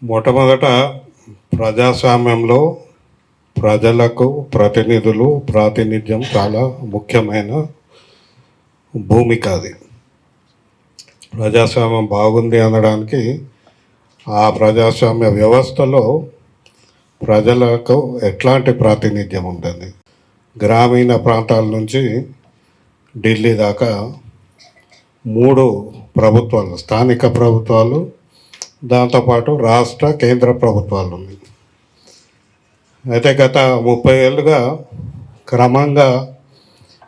మొట్టమొదట ప్రజాస్వామ్యంలో ప్రజలకు ప్రతినిధులు ప్రాతినిధ్యం చాలా ముఖ్యమైన భూమిక అది. ప్రజాస్వామ్యం బాగుంది అనడానికి ఆ ప్రజాస్వామ్య వ్యవస్థలో ప్రజలకు ఎట్లాంటి ప్రాతినిధ్యం ఉంటుంది. గ్రామీణ ప్రాంతాల నుంచి ఢిల్లీ దాకా 3 ప్రభుత్వాలు, స్థానిక ప్రభుత్వాలు, దాంతోపాటు రాష్ట్ర కేంద్ర ప్రభుత్వాలు ఉన్నాయి. అయితే గత 30 ఏళ్ళుగా క్రమంగా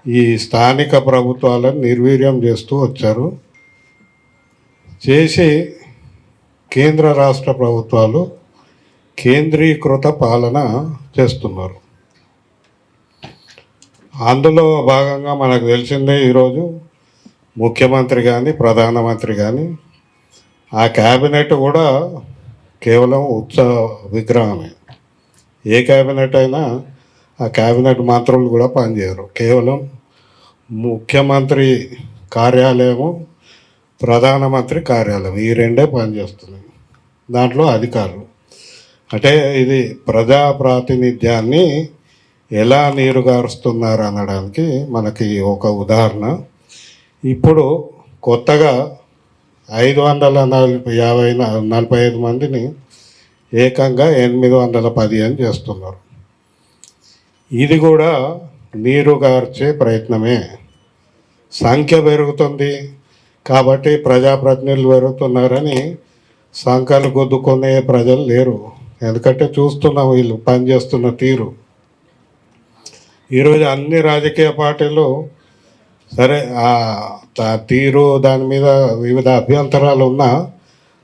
ఈ స్థానిక ప్రభుత్వాలను నిర్వీర్యం చేస్తూ వచ్చారు. చేసి కేంద్ర రాష్ట్ర ప్రభుత్వాలు కేంద్రీకృత పాలన చేస్తున్నారు. అందులో భాగంగా మనకు తెలిసిందే, ఈరోజు ముఖ్యమంత్రి కానీ ప్రధానమంత్రి కానీ ఆ క్యాబినెట్ కూడా కేవలం ఉత్సవ విగ్రహమే. ఏ క్యాబినెట్ అయినా ఆ క్యాబినెట్ మంత్రులు కూడా పనిచేయరు. కేవలం ముఖ్యమంత్రి కార్యాలయము, ప్రధానమంత్రి కార్యాలయం, ఈ రెండే పనిచేస్తున్నాయి. దాంట్లో అధికారులు అంటే ఇది ప్రజా ప్రాతినిధ్యాన్ని ఎలా నీరుగారుస్తున్నారు అనడానికి మనకి ఒక ఉదాహరణ. ఇప్పుడు కొత్తగా 545 మందిని ఏకంగా 815 చేస్తున్నారు. ఇది కూడా నీరుగార్చే ప్రయత్నమే. సంఖ్య పెరుగుతుంది కాబట్టి ప్రజాప్రతినిధులు పెరుగుతున్నారని సంఖ్యలు గుద్దుకునే ప్రజలు లేరు. ఎందుకంటే చూస్తున్నాం వీళ్ళు పనిచేస్తున్న తీరు. ఈరోజు అన్ని రాజకీయ పార్టీలు సరే ఆ తీరు దాని మీద వివిధ అభ్యంతరాలు ఉన్న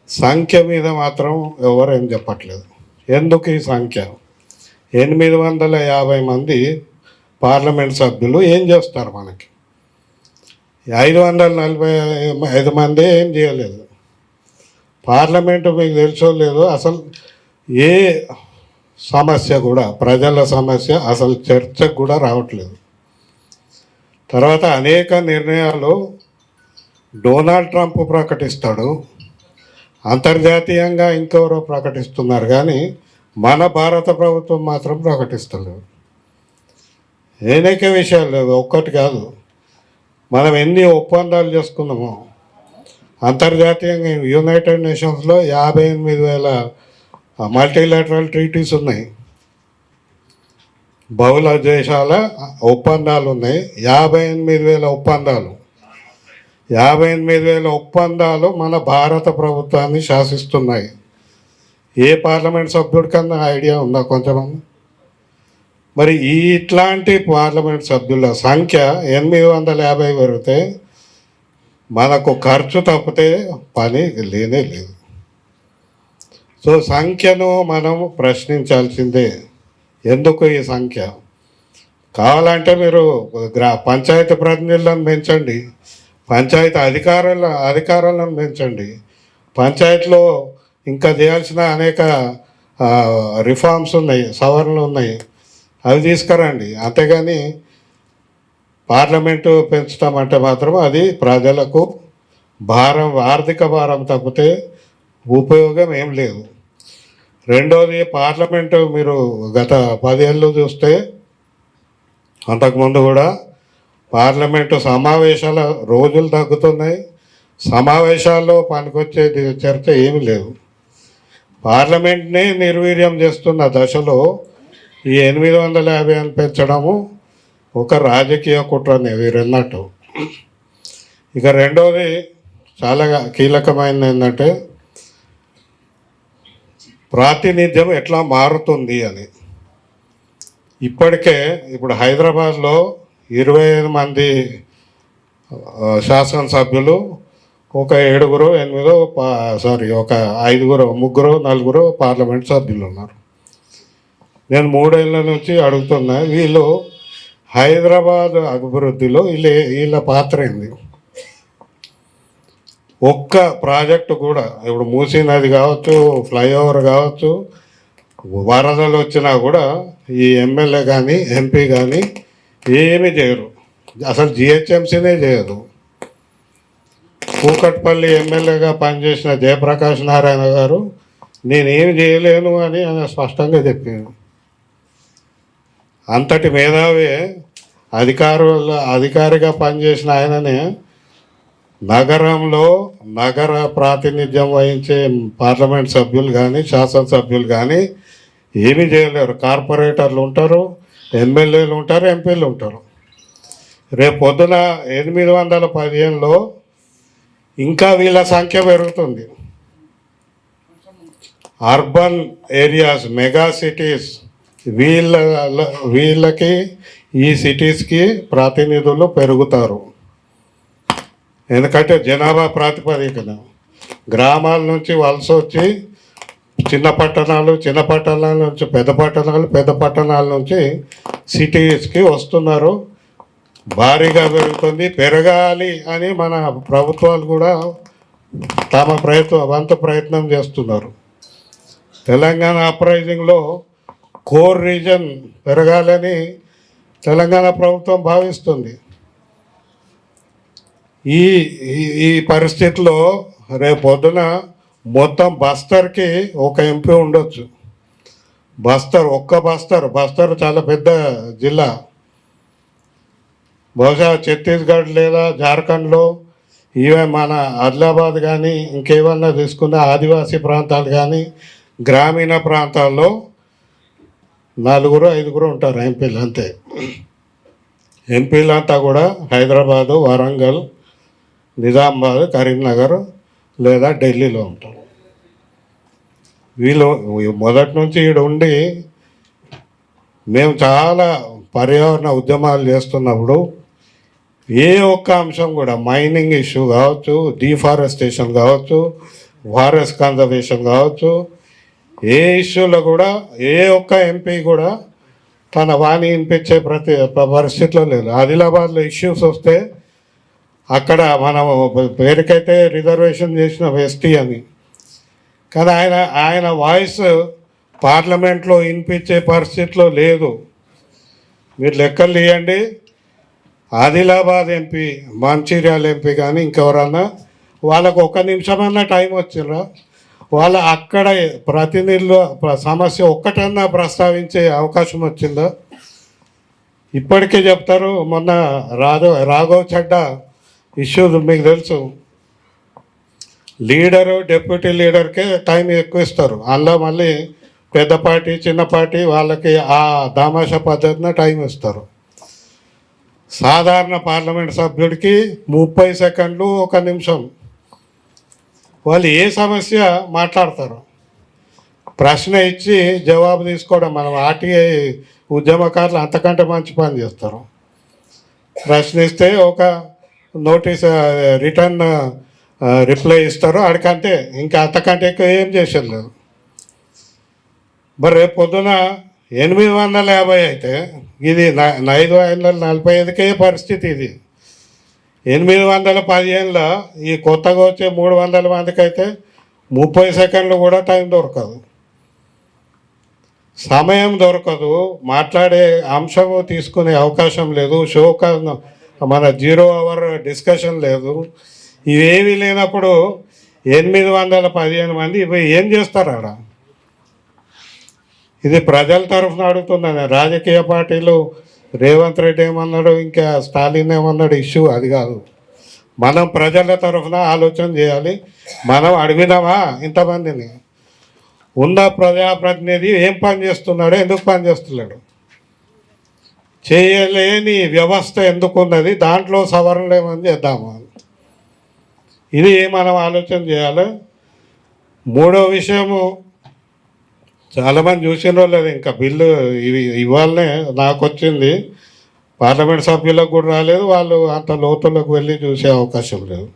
సంఖ్య మీద మాత్రం ఎవరేం చెప్పట్లేదు. ఎందుకు ఈ సంఖ్య? 850 మంది పార్లమెంట్ సభ్యులు ఏం చేస్తారు? మనకి 545 మంది ఏం చేయలేదు. పార్లమెంటు మీకు తెలుసో లేదో అసలు ఏ సమస్య కూడా, ప్రజల సమస్య అసలు చర్చకు కూడా రావట్లేదు. తర్వాత అనేక నిర్ణయాలు డొనాల్డ్ ట్రంప్ ప్రకటిస్తాడు, అంతర్జాతీయంగా ఇంకెవరో ప్రకటిస్తున్నారు, కానీ మన భారత ప్రభుత్వం మాత్రం ప్రకటిస్తలేదు. అనేక విషయాలు లేవు, ఒక్కటి కాదు. మనం ఎన్ని ఒప్పందాలు చేసుకున్నామో అంతర్జాతీయంగా యునైటెడ్ నేషన్స్లో 58,000 మల్టీలాటరల్ ట్రీటీస్ ఉన్నాయి, బహుళ దేశాల ఒప్పందాలు ఉన్నాయి. 58,000 ఒప్పందాలు, 58,000 ఒప్పందాలు మన భారత ప్రభుత్వాన్ని శాసిస్తున్నాయి. ఏ పార్లమెంట్ సభ్యుడికన్నా ఐడియా ఉందా కొంతమంది? మరి ఇట్లాంటి పార్లమెంట్ సభ్యుల సంఖ్య 850 పెరిగితే మనకు ఖర్చు తప్పితే పని లేనే లేదు. సో సంఖ్యను మనం ప్రశ్నించాల్సిందే. ఎందుకు ఈ సంఖ్య? కావాలంటే మీరు పంచాయతీ ప్రతినిధులను పెంచండి, పంచాయతీ అధికారులను పెంచండి, పంచాయతీలో ఇంకా చేయాల్సిన అనేక రిఫార్మ్స్ ఉన్నాయి, సవరణలు ఉన్నాయి, అవి తీసుకురండి. అంతేగాని పార్లమెంటు పెంచుతామంటే మాత్రం అది ప్రజలకు భారం, ఆర్థిక భారం తప్పితే ఉపయోగం ఏం లేదు. రెండోది, పార్లమెంటు మీరు గత 10 ఏళ్ళు చూస్తే, అంతకుముందు కూడా పార్లమెంటు సమావేశాల రోజులు తగ్గుతున్నాయి, సమావేశాల్లో పనికొచ్చేది చర్చ ఏమి లేదు. పార్లమెంట్నే నిర్వీర్యం చేస్తున్న దశలో ఈ 850 పెంచడము ఒక రాజకీయ కుట్రనే వీరన్నట్టు. ఇక రెండోది చాలా కీలకమైనది ఏంటంటే ప్రాతినిధ్యం ఎట్లా మారుతుంది అని. ఇప్పటికే ఇప్పుడు హైదరాబాద్లో 25 మంది శాసనసభ్యులు, ఒక 7 8 ఒక 5 3 4 పార్లమెంట్ సభ్యులు ఉన్నారు. నేను 3 ఏళ్ళ నుంచి అడుగుతున్నా, వీళ్ళు హైదరాబాద్ అభివృద్ధిలో వీళ్ళ పాత్ర ఏంది? ఒక్క ప్రాజెక్టు కూడా, ఇప్పుడు మూసీ నది కావచ్చు, ఫ్లైఓవర్ కావచ్చు, వరదలు వచ్చినా కూడా ఈ ఎమ్మెల్యే కానీ ఎంపీ కానీ ఏమీ చేయరు. అసలు జిహెచ్ఎంసీనే చేయదు. కూకట్పల్లి ఎమ్మెల్యేగా పనిచేసిన జయప్రకాష్ నారాయణ గారు నేనేమి చేయలేను అని ఆయన స్పష్టంగా చెప్పింది. అంతటి మేధావి అధికారిగా పనిచేసిన ఆయననే నగరంలో నగర ప్రాతినిధ్యం వహించే పార్లమెంట్ సభ్యులు కానీ శాసనసభ్యులు కానీ ఏమీ చేయలేరు. కార్పొరేటర్లు ఉంటారు, ఎమ్మెల్యేలు ఉంటారు, ఎంపీలు ఉంటారు. రేపు పొద్దున 815లో ఇంకా వీళ్ళ సంఖ్య పెరుగుతుంది. అర్బన్ ఏరియాస్, మెగా సిటీస్, వీళ్ళకి ఈ సిటీస్కి ప్రాతినిధులు పెరుగుతారు. ఎందుకంటే జనాభా ప్రాతిపదికన గ్రామాల నుంచి వలస వచ్చి చిన్న పట్టణాల నుంచి పెద్ద పట్టణాల నుంచి సిటీస్కి వస్తున్నారు. భారీగా పెరుగుతుంది. పెరగాలి అని మన ప్రభుత్వాలు కూడా తమ వంతు ప్రయత్నం చేస్తున్నారు. తెలంగాణ అప్రైజింగ్లో కోర్ రీజన్ పెరగాలని తెలంగాణ ప్రభుత్వం భావిస్తుంది. ఈ పరిస్థితిలో రేపు పొద్దున మొత్తం బస్తర్కి ఒక ఎంపీ ఉండొచ్చు. బస్తర్ చాలా పెద్ద జిల్లా. బహుశా ఛత్తీస్గఢ్ లేదా జార్ఖండ్లో ఈవెన్ మన ఆదిలాబాద్ కానీ ఇంకేమన్నా తీసుకున్న ఆదివాసీ ప్రాంతాలు కానీ గ్రామీణ ప్రాంతాల్లో 4-5 ఉంటారు ఎంపీలు అంతే. ఎంపీలంతా కూడా హైదరాబాదు, వరంగల్, నిజామాబాద్, కరీంనగర్ లేదా ఢిల్లీలో ఉంటారు. వీళ్ళు మొదటి నుంచి ఈడ ఉండి మేము చాలా పర్యావరణ ఉద్యమాలు చేస్తున్నప్పుడు ఏ ఒక్క అంశం కూడా మైనింగ్ ఇష్యూ కావచ్చు, డిఫారెస్టేషన్ కావచ్చు, ఫారెస్ట్ కన్జర్వేషన్ కావచ్చు, ఏ ఇష్యూలో కూడా ఏ ఒక్క ఎంపీ కూడా తన వాణి వినిపించే పరిస్థితిలో లేదు. ఆదిలాబాద్లో ఇష్యూస్ వస్తే అక్కడ మనం పేరుకైతే రిజర్వేషన్ చేసిన ఎస్టీ అని, కానీ ఆయన వాయిస్ పార్లమెంట్లో వినిపించే పరిస్థితిలో లేదు. మీరు లెక్కలు తీయండి. ఆదిలాబాద్ ఎంపీ, మంచిర్యాల ఎంపీ కానీ ఇంకెవరన్నా వాళ్ళకు 1 నిమిషమన్నా టైం వచ్చిండ్రా? వాళ్ళ అక్కడ ప్రతినిధులు సమస్య ఒక్కటన్నా ప్రస్తావించే అవకాశం వచ్చిందా? ఇప్పటికే చెప్తారు. మొన్న రాఘవ్ చడ్డా ఇష్యూ మీకు తెలుసు. లీడరు, డిప్యూటీ లీడర్కే టైం ఎక్కువ ఇస్తారు. అందులో మళ్ళీ పెద్ద పార్టీ, చిన్న పార్టీ వాళ్ళకి ఆ దామాషా పద్ధతిన టైం ఇస్తారు. సాధారణ పార్లమెంట్ సభ్యుడికి 30 సెకండ్లు, 1 నిమిషం. వాళ్ళు ఏ సమస్య మాట్లాడతారు? ప్రశ్న ఇచ్చి జవాబు తీసుకోవడం. మనం ఆర్టీఐ ఉద్యమకారులు అంతకంటే మంచి పని చేస్తారు. ప్రశ్నిస్తే ఒక నోటీస్, రిటర్న్ రిప్లై ఇస్తారు. అడికంటే ఇంకా అంతకంటే ఎక్కువ ఏం చేసేది లేదు. మరి రేపు పొద్దున 850 అయితే ఇది 545కే పరిస్థితి. ఇది 815లో ఈ కొత్తగా వచ్చే 300 మందికి అయితే 30 సెకండ్లు కూడా టైం దొరకదు, సమయం దొరకదు, మాట్లాడే అంశము తీసుకునే అవకాశం లేదు, మన 0 అవర్ డిస్కషన్ లేదు. ఇవేమీ లేనప్పుడు 815 మంది ఇవి ఏం చేస్తారు ఆడ? ఇది ప్రజల తరఫున అడుగుతున్నాను. రాజకీయ పార్టీలు రేవంత్ రెడ్డి ఏమన్నాడు, ఇంకా స్టాలిన్ ఏమన్నాడు, ఇష్యూ అది కాదు. మనం ప్రజల తరఫున ఆలోచన చేయాలి. మనం అడిగినామా ఇంతమందిని? ఉన్న ప్రజాప్రతినిధి ఏం పని చేస్తున్నాడు, ఎందుకు పని చేస్తున్నాడు? చేయలేని వ్యవస్థ ఎందుకున్నది, దాంట్లో సవరణలు ఏమని చేద్దాము. ఇది మనం ఆలోచన చేయాలి. మూడో విషయము, చాలామంది చూసినో లేదు, ఇంకా బిల్లు ఇవాళనే నాకు వచ్చింది. పార్లమెంట్ సభ్యులకు కూడా రాలేదు, వాళ్ళు అంత లోతులకు వెళ్ళి చూసే అవకాశం లేదు.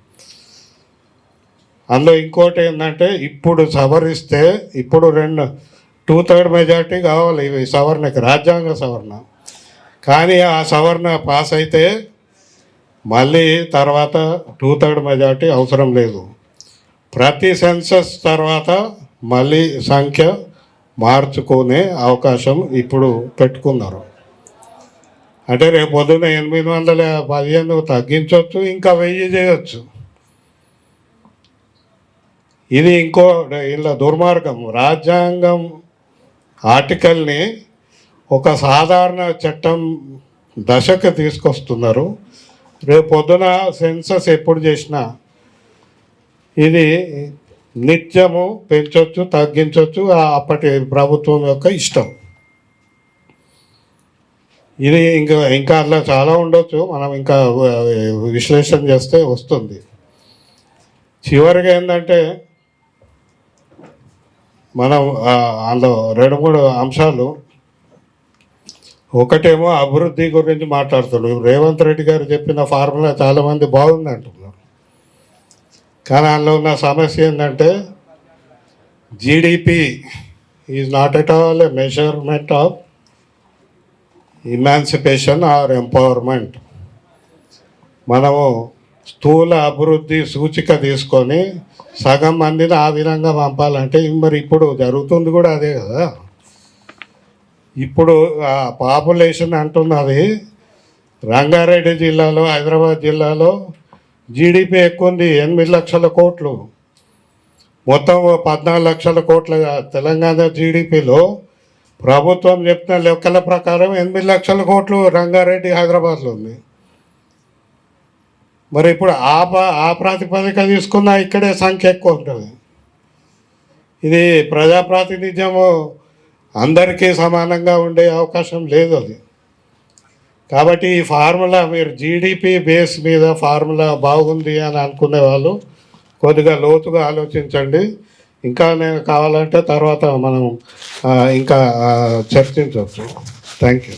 అందులో ఇంకోటి ఏంటంటే, ఇప్పుడు సవరిస్తే ఇప్పుడు 2/3 మెజార్టీ కావాలి ఇవి సవరణకి, రాజ్యాంగ సవరణ. కానీ ఆ సవరణ పాస్ అయితే మళ్ళీ తర్వాత 2/3 మెజార్టీ అవసరం లేదు. ప్రతి సెన్సస్ తర్వాత మళ్ళీ సంఖ్య మార్చుకునే అవకాశం ఇప్పుడు పెట్టుకున్నారు. అంటే రేపు పొద్దున్న 815 తగ్గించవచ్చు, ఇంకా 1000 చేయొచ్చు. ఇది ఇంకో ఇలా దుర్మార్గం. రాజ్యాంగం ఆర్టికల్ని ఒక సాధారణ చట్టం దశకు తీసుకొస్తున్నారు. రేపు పొద్దున సెన్సస్ ఎప్పుడు చేసినా ఇది నిత్యము పెంచవచ్చు, తగ్గించవచ్చు, అప్పటి ప్రభుత్వం యొక్క ఇష్టం. ఇది ఇంకా అట్లా చాలా ఉండొచ్చు, మనం ఇంకా విశ్లేషణ చేస్తే వస్తుంది. చివరిగా ఏంటంటే మనం అందులో 2-3 అంశాలు. ఒకటేమో అభివృద్ధి గురించి మాట్లాడుతున్నాడు. రేవంత్ రెడ్డి గారు చెప్పిన ఫార్ములా చాలామంది బాగుంది అంటున్నారు. కానీ అందులో ఉన్న సమస్య ఏంటంటే GDP is not at all a measurement of emancipation or empowerment. మనము స్థూల అభివృద్ధి సూచిక తీసుకొని సగం మందిని ఆ విధంగా పంపాలంటే మరి ఇప్పుడు జరుగుతుంది కూడా అదే కదా. ఇప్పుడు ఆ పాపులేషన్ అంటున్నది రంగారెడ్డి జిల్లాలో, హైదరాబాద్ జిల్లాలో జీడిపి ఎక్కువ ఉంది, 8 లక్షల కోట్లు. మొత్తం 14 లక్షల కోట్ల తెలంగాణ జీడిపిలో ప్రభుత్వం చెప్పిన లెక్కల ప్రకారం 8 లక్షల కోట్లు రంగారెడ్డి, హైదరాబాద్లో ఉంది. మరి ఇప్పుడు ఆ ప్రాతిపదిక తీసుకున్న ఇక్కడే సంఖ్య ఎక్కువ ఉంటుంది. ఇది ప్రజాప్రాతినిధ్యము అందరికీ సమానంగా ఉండే అవకాశం లేదు అది. కాబట్టి ఈ ఫార్ములా మీరు జీడిపి బేస్ మీద ఫార్ములా బాగుంది అని అనుకునే వాళ్ళు కొద్దిగా లోతుగా ఆలోచించండి. ఇంకా నేను కావాలంటే తర్వాత మనం ఇంకా చర్చించవచ్చు. Thank you.